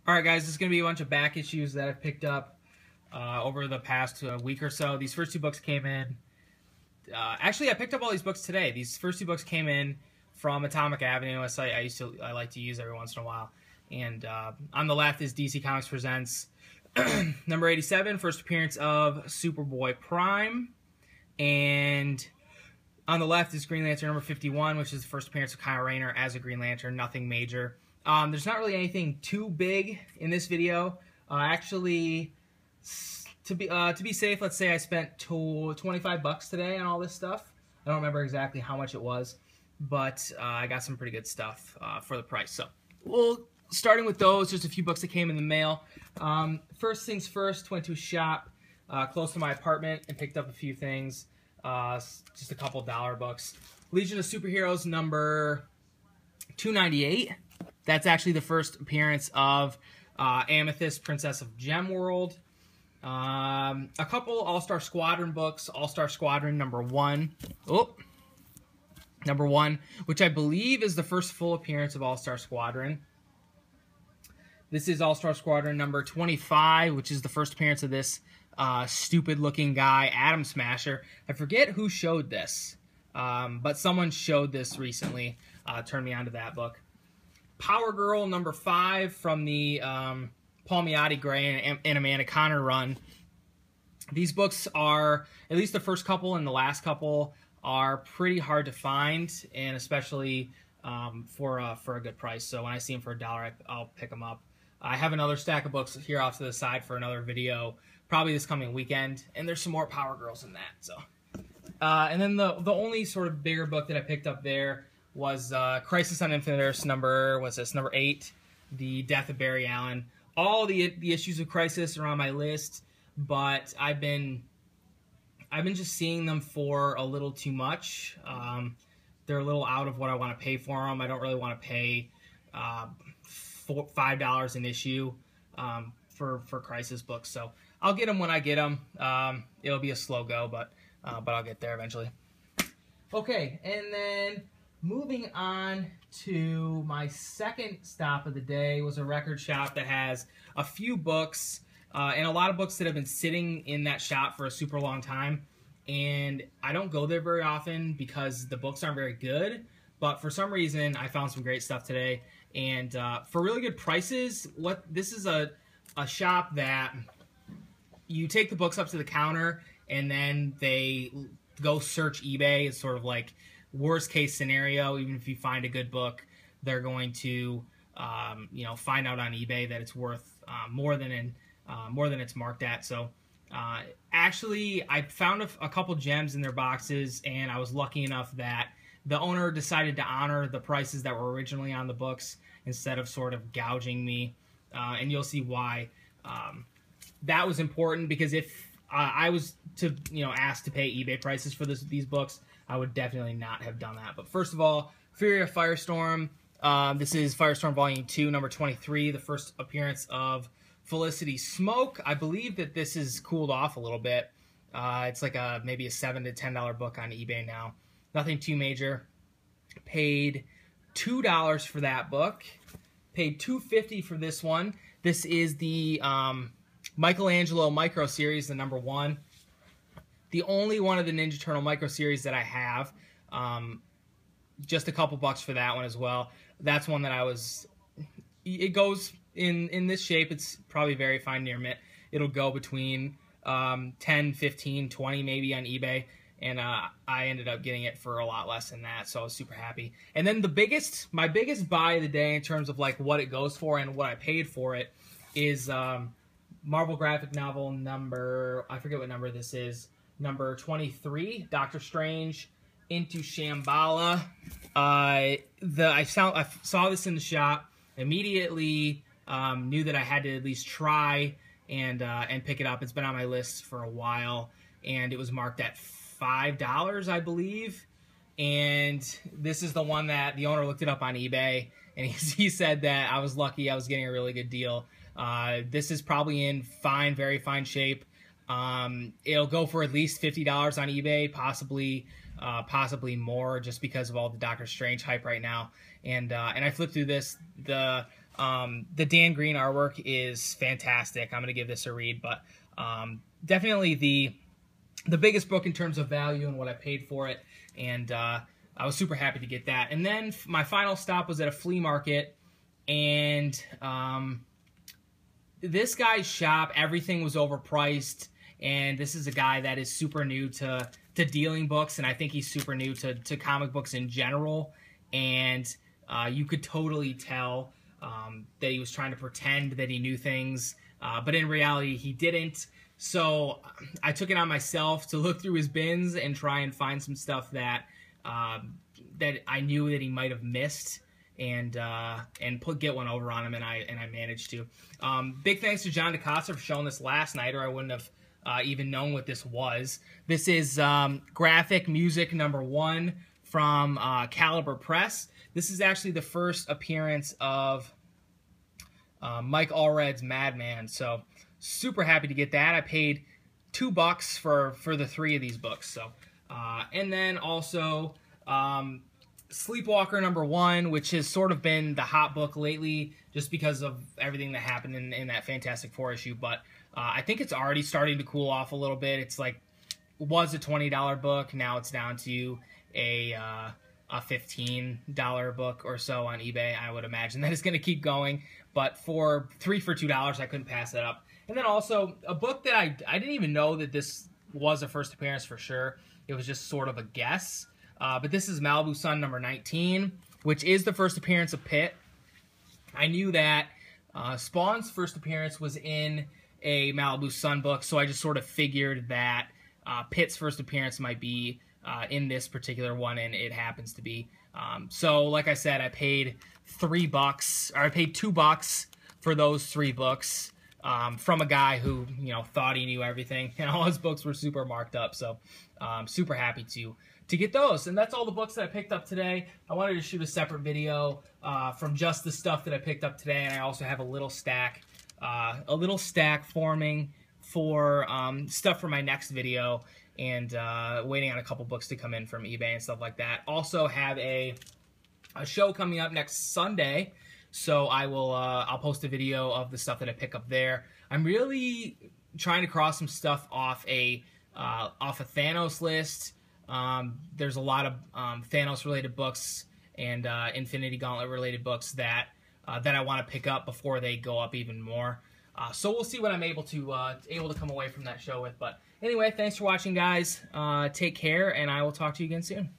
Alright guys, this is going to be a bunch of back issues that I've picked up over the past week or so. These first two books came in. Actually, I picked up all these books today. These first two books came in from Atomic Avenue, a site I like to use every once in a while. And on the left is DC Comics Presents number 87, first appearance of Superboy Prime. And on the left is Green Lantern number 51, which is the first appearance of Kyle Rayner as a Green Lantern, nothing major. There's not really anything too big in this video. Actually, to be safe, let's say I spent $25 today on all this stuff. I don't remember exactly how much it was, but I got some pretty good stuff for the price. So, starting with those, just a few books that came in the mail. First things first, went to a shop close to my apartment and picked up a few things. Just a couple dollar books. Legion of Superheroes number 298. That's actually the first appearance of Amethyst, Princess of Gemworld. A couple All-Star Squadron books. All-Star Squadron number 1. Number 1, which I believe is the first full appearance of All-Star Squadron. This is All-Star Squadron number 25, which is the first appearance of this stupid-looking guy, Atom Smasher. I forget who showed this, but someone showed this recently. Turned me on to that book. Power Girl number 5 from the Palmiotti Gray and Amanda Conner run. These books are, at least the first couple and the last couple, are pretty hard to find, and especially for a good price. So when I see them for $1, I'll pick them up. I have another stack of books here off to the side for another video, probably this coming weekend, and there's some more Power Girls in that. So, and then the only sort of bigger book that I picked up there was Crisis on Infinite Earths number 8, The Death of Barry Allen. All the issues of Crisis are on my list, but I've been just seeing them for a little too much. They're a little out of what I want to pay for them. I don't really want to pay $5 an issue for Crisis books, so I'll get them when I get them. It'll be a slow go, but I'll get there eventually. Okay, and then moving on to my second stop of the day was a record shop that has a few books and a lot of books that have been sitting in that shop for a super long time. And I don't go there very often because the books aren't very good. But for some reason, I found some great stuff today. And for really good prices, this is a shop that you take the books up to the counter and then they go search eBay. It's sort of like worst case scenario. Even if you find a good book, they're going to find out on eBay that it's worth more than it's marked at. So actually, I found a couple gems in their boxes, and I was lucky enough that the owner decided to honor the prices that were originally on the books instead of sort of gouging me, and you'll see why that was important, because if I was to asked to pay eBay prices for these books, I would definitely not have done that. But first of all, Fury of Firestorm. This is Firestorm Volume 2, number 23, the first appearance of Felicity Smoke. I believe that this is cooled off a little bit. It's like maybe a $7 to $10 book on eBay now. Nothing too major. Paid $2 for that book. Paid $2.50 for this one. This is the Michelangelo Micro Series, the number 1. The only one of the Ninja Turtle Micro Series that I have. Just a couple bucks for that one as well. That's one that it goes in this shape. It's probably very fine near mint. It'll go between 10, 15, 20 maybe on eBay. And I ended up getting it for a lot less than that, so I was super happy. And then my biggest buy of the day in terms of like what it goes for and what I paid for it is Marvel graphic novel number, I forget what number this is, number 23, Doctor Strange Into Shambhala. I saw this in the shop, immediately knew that I had to at least try and pick it up. It's been on my list for a while, and it was marked at $5, I believe. And this is the one that the owner looked it up on eBay, and he said that I was lucky I was getting a really good deal. This is probably in very fine shape. It'll go for at least $50 on eBay, possibly more, just because of all the Doctor Strange hype right now. And I flipped through this. The The Dan Green artwork is fantastic. I'm going to give this a read, but definitely the biggest book in terms of value and what I paid for it, and I was super happy to get that. And then my final stop was at a flea market, and this guy's shop, everything was overpriced, and this is a guy that is super new to dealing books, and I think he's super new to comic books in general, and you could totally tell that he was trying to pretend that he knew things, but in reality he didn't. So I took it on myself to look through his bins and try and find some stuff that that I knew that he might have missed, and get one over on him, and I managed to. Big thanks to John DeCosta for showing this last night, or I wouldn't have even known what this was. This is graphic music #1 from Caliber Press. This is actually the first appearance of Mike Allred's Madman, so super happy to get that. I paid $2 for the 3 of these books. So, and then also Sleepwalker #1, which has sort of been the hot book lately, just because of everything that happened in that Fantastic Four issue. But I think it's already starting to cool off a little bit. It's like, was a $20 book, now it's down to a $15 book or so on eBay. I would imagine that is going to keep going, but for 3 for $2, I couldn't pass that up. And then also a book that I didn't even know that this was a first appearance for sure. It was just sort of a guess. But this is Malibu Sun #19, which is the first appearance of Pitt. I knew that Spawn's first appearance was in a Malibu Sun book, so I just sort of figured that Pitt's first appearance might be in this particular one, and it happens to be. So, like I said, I paid $3, or I paid $2 for those 3 books from a guy who, you know, thought he knew everything, and all his books were super marked up. So, super happy to get those. And that's all the books that I picked up today. I wanted to shoot a separate video from just the stuff that I picked up today, and I also have a little stack forming for stuff for my next video, and waiting on a couple books to come in from eBay and stuff like that. Also have a show coming up next Sunday, so I'll post a video of the stuff that I pick up there. I'm really trying to cross some stuff off a Thanos list. There's a lot of Thanos related books and Infinity Gauntlet related books that I want to pick up before they go up even more. So we'll see what I'm able to come away from that show with. But anyway, thanks for watching, guys. Take care, and I will talk to you again soon.